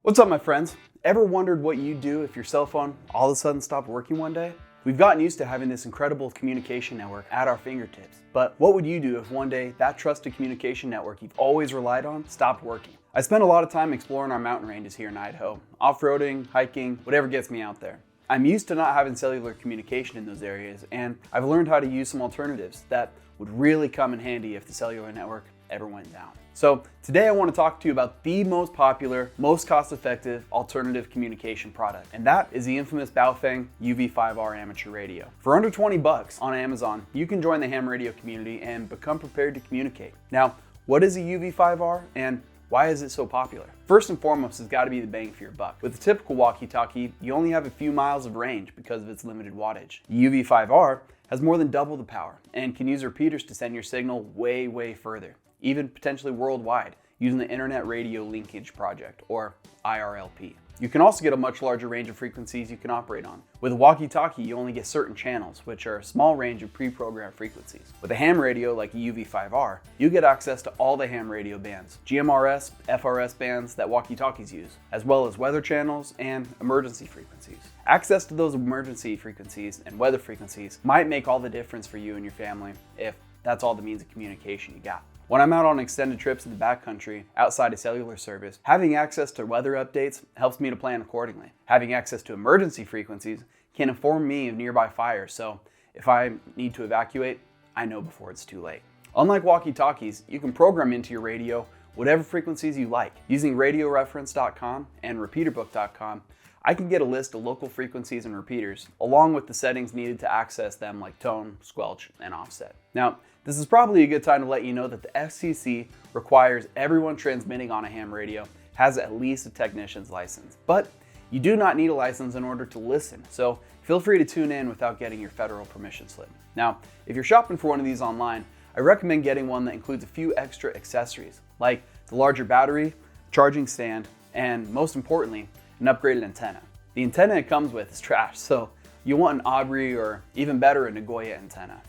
What's up, my friends? Ever wondered what you'd do if your cell phone all of a sudden stopped working one day? We've gotten used to having this incredible communication network at our fingertips. But what would you do if one day that trusted communication network you've always relied on stopped working? I spend a lot of time exploring our mountain ranges here in Idaho, off-roading, hiking, whatever gets me out there. I'm used to not having cellular communication in those areas, and I've learned how to use some alternatives that would really come in handy if the cellular network ever went down. So today I want to talk to you about the most popular, most cost-effective alternative communication product, and that is the infamous Baofeng UV-5R amateur radio. For under 20 bucks on Amazon, you can join the ham radio community and become prepared to communicate. Now, what is a UV-5R and why is it so popular? First and foremost, it's got to be the bang for your buck. With a typical walkie-talkie, you only have a few miles of range because of its limited wattage. The UV-5R has more than double the power and can use repeaters to send your signal way further, even potentially worldwide, using the Internet Radio Linkage Project, or IRLP. You can also get a much larger range of frequencies you can operate on. With a walkie-talkie, you only get certain channels, which are a small range of pre-programmed frequencies. With a ham radio like a UV-5R, you get access to all the ham radio bands, GMRS, FRS bands that walkie-talkies use, as well as weather channels and emergency frequencies. Access to those emergency frequencies and weather frequencies might make all the difference for you and your family if that's all the means of communication you got. When I'm out on extended trips in the backcountry, outside of cellular service, having access to weather updates helps me to plan accordingly. Having access to emergency frequencies can inform me of nearby fires, so if I need to evacuate, I know before it's too late. Unlike walkie-talkies, you can program into your radio whatever frequencies you like. Using radioreference.com and repeaterbook.com, I can get a list of local frequencies and repeaters, along with the settings needed to access them like tone, squelch, and offset. Now, this is probably a good time to let you know that the FCC requires everyone transmitting on a ham radio has at least a technician's license. But you do not need a license in order to listen, so feel free to tune in without getting your federal permission slip. Now, if you're shopping for one of these online, I recommend getting one that includes a few extra accessories, like the larger battery, charging stand, and most importantly, an upgraded antenna. The antenna it comes with is trash, so you want an Aubrey or even better, a Nagoya antenna.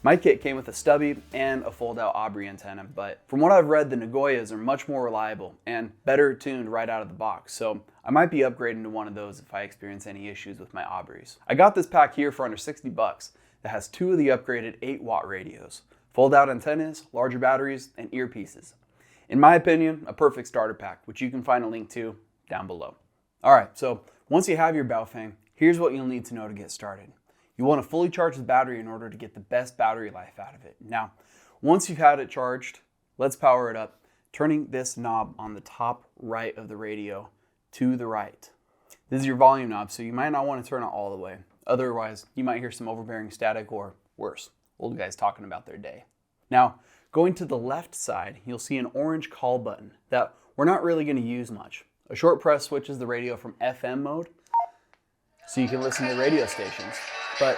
My kit came with a stubby and a fold-out Aubrey antenna, but from what I've read, the Nagoyas are much more reliable and better tuned right out of the box, so I might be upgrading to one of those if I experience any issues with my Aubreys. I got this pack here for under 60 bucks that has two of the upgraded 8-watt radios, fold-out antennas, larger batteries, and earpieces. In my opinion, a perfect starter pack, which you can find a link to down below. Alright, so once you have your Baofeng, here's what you'll need to know to get started. You want to fully charge the battery in order to get the best battery life out of it. Now, once you've had it charged, let's power it up, turning this knob on the top right of the radio to the right. This is your volume knob, so you might not want to turn it all the way. Otherwise, you might hear some overbearing static or worse, old guys talking about their day. Now, going to the left side, you'll see an orange call button that we're not really going to use much. A short press switches the radio from FM mode, so you can listen to radio stations. But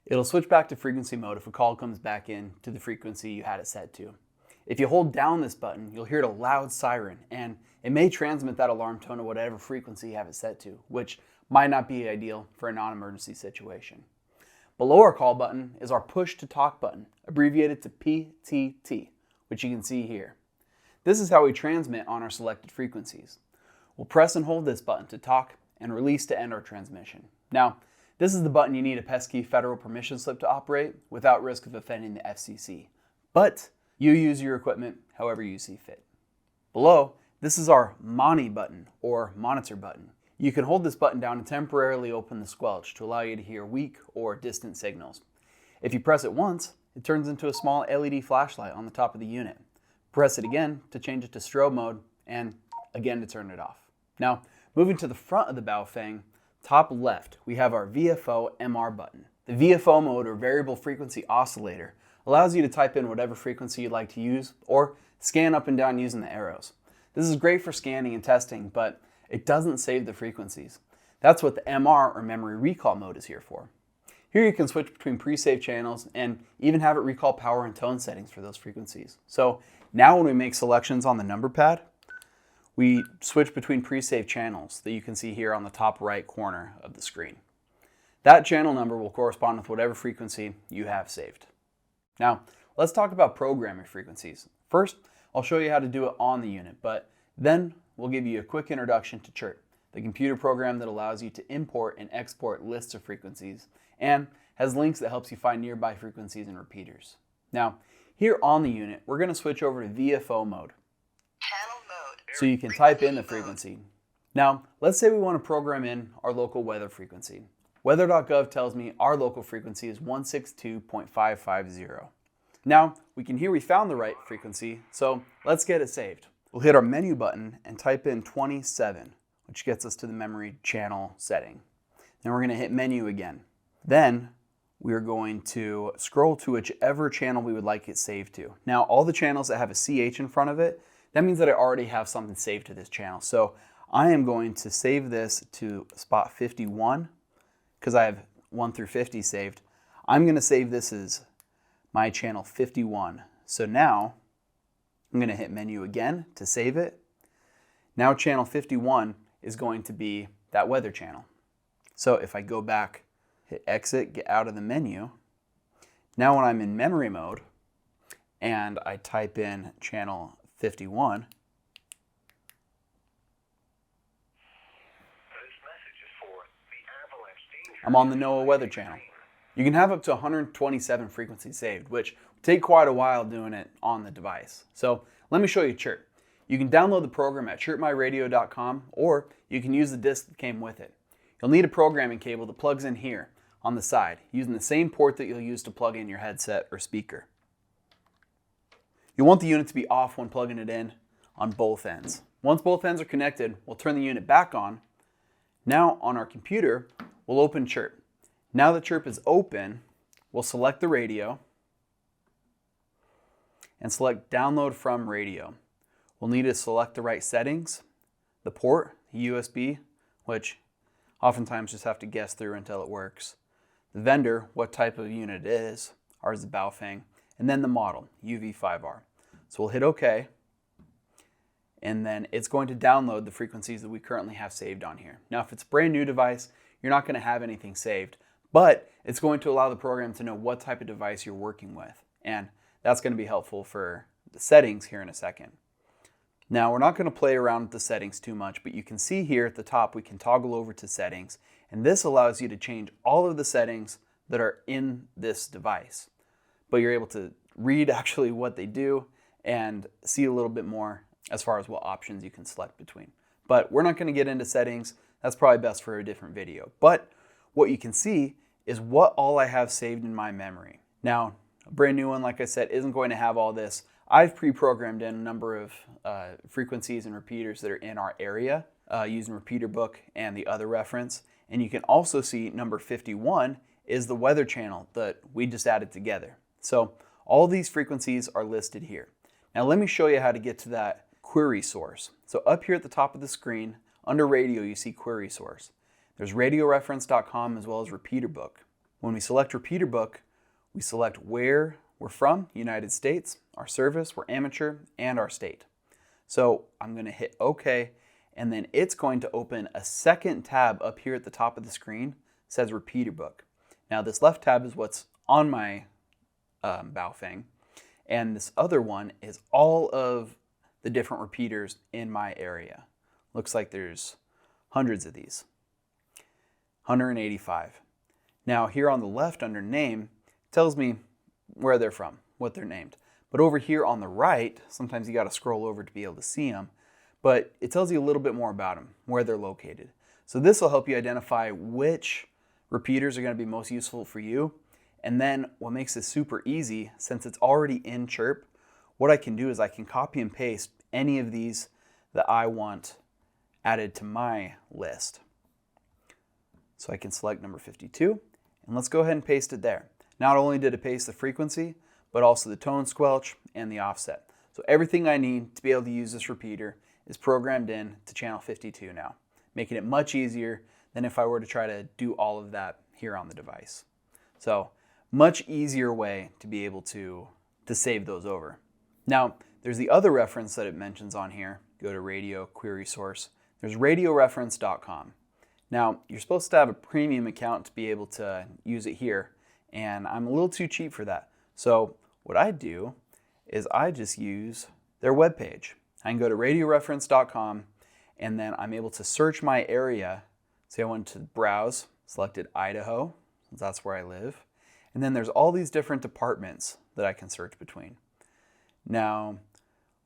it'll switch back to frequency mode if a call comes back in to the frequency you had it set to. If you hold down this button, you'll hear a loud siren, and it may transmit that alarm tone to whatever frequency you have it set to, which might not be ideal for a non-emergency situation. Below our call button is our push to talk button, abbreviated to PTT, which you can see here. This is how we transmit on our selected frequencies. We'll press and hold this button to talk and release to end our transmission. Now, this is the button you need a pesky federal permission slip to operate without risk of offending the FCC. But you use your equipment however you see fit. Below, this is our Moni button, or monitor button. You can hold this button down and temporarily open the squelch to allow you to hear weak or distant signals. If you press it once, it turns into a small LED flashlight on the top of the unit. Press it again to change it to strobe mode, and again to turn it off. Now, moving to the front of the Baofeng, top left, we have our VFO MR button. The VFO mode, or variable frequency oscillator, allows you to type in whatever frequency you'd like to use or scan up and down using the arrows. This is great for scanning and testing, but it doesn't save the frequencies. That's what the MR, or memory recall mode, is here for. Here you can switch between pre-saved channels and even have it recall power and tone settings for those frequencies. So now when we make selections on the number pad, we switch between pre-saved channels that you can see here on the top right corner of the screen. That channel number will correspond with whatever frequency you have saved. Now, let's talk about programming frequencies. First, I'll show you how to do it on the unit, but then we'll give you a quick introduction to Chirp, the computer program that allows you to import and export lists of frequencies and has links that helps you find nearby frequencies and repeaters. Now, here on the unit, we're going to switch over to VFO mode. Channel mode. So you can type in the frequency. Now, let's say we want to program in our local weather frequency. Weather.gov tells me our local frequency is 162.550. Now, we can hear we found the right frequency, so let's get it saved. We'll hit our menu button and type in 27, which gets us to the memory channel setting. Then we're going to hit menu again. Then we're going to scroll to whichever channel we would like it saved to. Now, all the channels that have a CH in front of it, that means that I already have something saved to this channel. So I am going to save this to spot 51 because I have 1 through 50 saved. I'm going to save this as my channel 51. So now I'm going to hit menu again to save it. Now channel 51 is going to be that weather channel. So if I go back, hit exit, get out of the menu, now when I'm in memory mode and I type in channel 51, I'm on the NOAA weather channel. You can have up to 127 frequencies saved, which will take quite a while doing it on the device. So let me show you Chirp. You can download the program at chirpmyradio.com, or you can use the disc that came with it. You'll need a programming cable that plugs in here on the side, using the same port that you'll use to plug in your headset or speaker. You'll want the unit to be off when plugging it in on both ends. Once both ends are connected, we'll turn the unit back on. Now on our computer, we'll open Chirp. Now that Chirp is open, we'll select the radio and select download from radio. We'll need to select the right settings, the port, the USB, which oftentimes just have to guess through until it works, the vendor, what type of unit it is, ours is Baofeng, and then the model, UV-5R. So we'll hit OK, and then it's going to download the frequencies that we currently have saved on here. Now, if it's a brand new device, you're not going to have anything saved, but it's going to allow the program to know what type of device you're working with, and that's going to be helpful for the settings here in a second. Now, we're not going to play around with the settings too much, but you can see here at the top we can toggle over to settings, and this allows you to change all of the settings that are in this device. But you're able to read actually what they do and see a little bit more as far as what options you can select between. But we're not going to get into settings. That's probably best for a different video. But what you can see is what all I have saved in my memory. Now, a brand new one, like I said, isn't going to have all this. I've pre-programmed in a number of frequencies and repeaters that are in our area using Repeater Book and the other reference. And you can also see number 51 is the weather channel that we just added together. So all these frequencies are listed here. Now let me show you how to get to that query source. So up here at the top of the screen, under radio, you see query source. There's radioreference.com as well as Repeater Book. When we select Repeater Book, we select where we're from, United States, our service, we're amateur, and our state. So I'm going to hit OK, and then it's going to open a second tab up here at the top of the screen. It says Repeater Book. Now this left tab is what's on my Baofeng, and this other one is all of the different repeaters in my area. Looks like there's hundreds of these, 185. Now here on the left under name, it tells me where they're from, what they're named. But over here on the right, sometimes you got to scroll over to be able to see them, but it tells you a little bit more about them, where they're located. So this will help you identify which repeaters are going to be most useful for you. And then what makes this super easy, since it's already in Chirp, what I can do is I can copy and paste any of these that I want added to my list. So I can select number 52, and let's go ahead and paste it there. Not only did it paste the frequency, but also the tone squelch and the offset. So everything I need to be able to use this repeater is programmed in to channel 52 now, making it much easier than if I were to try to do all of that here on the device. So much easier way to be able to save those over. Now, there's the other reference that it mentions on here. Go to radio query source. There's radioreference.com. Now, you're supposed to have a premium account to be able to use it here, and I'm a little too cheap for that. So what I do is I just use their webpage. I can go to radioreference.com, and then I'm able to search my area. Say I went to browse, selected Idaho, since that's where I live. And then there's all these different departments that I can search between. Now,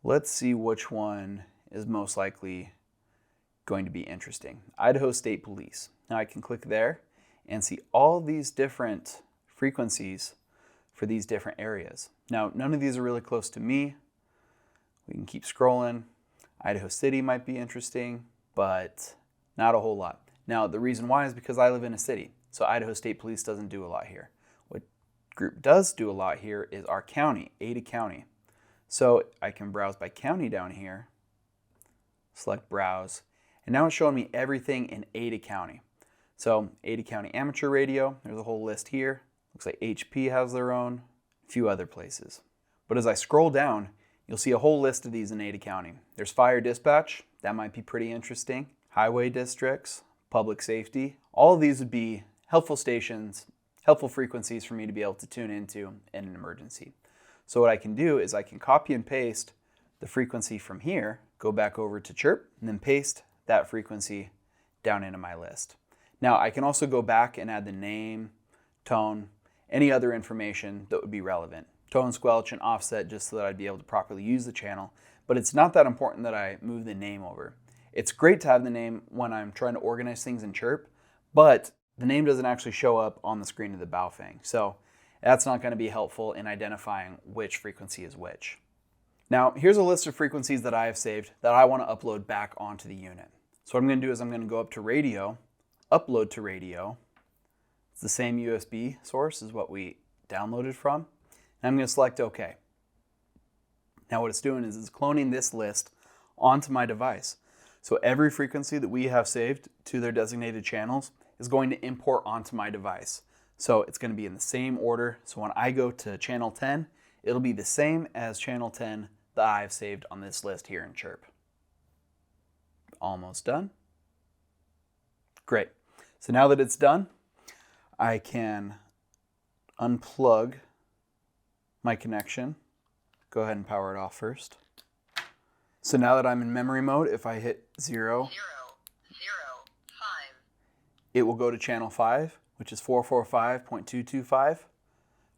let's see which one is most likely going to be interesting. Idaho State Police. Now I can click there and see all these different frequencies for these different areas. Now, none of these are really close to me. We can keep scrolling. Idaho City might be interesting, but not a whole lot. Now, the reason why is because I live in a city, so Idaho State Police doesn't do a lot here. What group does do a lot here is our county, Ada County. So I can browse by county down here, select browse, and now it's showing me everything in Ada County. So Ada County Amateur Radio, there's a whole list here. Looks like HP has their own, a few other places. But as I scroll down, you'll see a whole list of these in Ada County. There's fire dispatch, that might be pretty interesting. Highway districts, public safety. All of these would be helpful stations, helpful frequencies for me to be able to tune into in an emergency. So what I can do is I can copy and paste the frequency from here, go back over to Chirp, and then paste that frequency down into my list. Now I can also go back and add the name, tone, any other information that would be relevant. Tone, squelch, and offset, just so that I'd be able to properly use the channel. But it's not that important that I move the name over. It's great to have the name when I'm trying to organize things in Chirp, but the name doesn't actually show up on the screen of the Baofeng. So that's not going to be helpful in identifying which frequency is which. Now, here's a list of frequencies that I have saved that I want to upload back onto the unit. So what I'm going to do is I'm going to go up to radio, upload to radio. It's the same USB source as what we downloaded from. And I'm going to select OK. Now what it's doing is it's cloning this list onto my device. So every frequency that we have saved to their designated channels is going to import onto my device. So it's going to be in the same order. So when I go to channel 10, it'll be the same as channel 10 that I've saved on this list here in Chirp. Almost done. Great. So now that it's done, I can unplug my connection. Go ahead and power it off first. So now that I'm in memory mode, if I hit 0, it will go to channel 5, which is 445.225,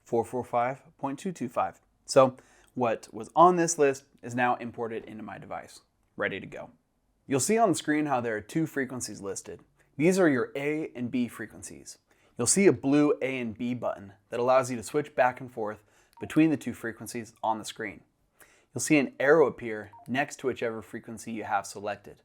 445.225. So what was on this list is now imported into my device, ready to go. You'll see on the screen how there are two frequencies listed. These are your A and B frequencies. You'll see a blue A and B button that allows you to switch back and forth between the two frequencies on the screen. You'll see an arrow appear next to whichever frequency you have selected.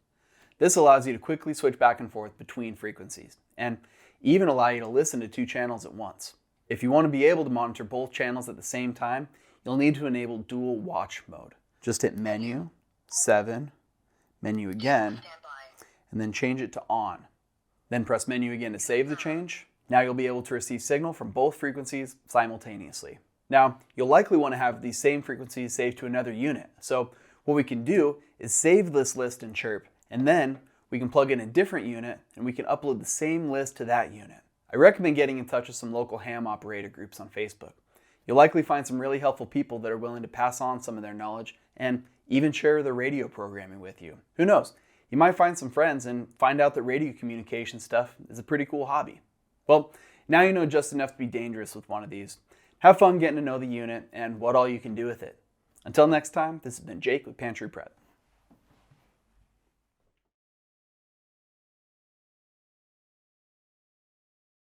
This allows you to quickly switch back and forth between frequencies and even allow you to listen to two channels at once. If you want to be able to monitor both channels at the same time, you'll need to enable dual watch mode. Just hit menu, 7, menu again, and then change it to on. Then press menu again to save the change. Now you'll be able to receive signal from both frequencies simultaneously. Now, you'll likely want to have these same frequencies saved to another unit. So what we can do is save this list in Chirp, and then we can plug in a different unit and we can upload the same list to that unit. I recommend getting in touch with some local ham operator groups on Facebook. You'll likely find some really helpful people that are willing to pass on some of their knowledge and even share their radio programming with you. Who knows? You might find some friends and find out that radio communication stuff is a pretty cool hobby. Well, now you know just enough to be dangerous with one of these. Have fun getting to know the unit and what all you can do with it. Until next time, this has been Jake with Pantry Prep.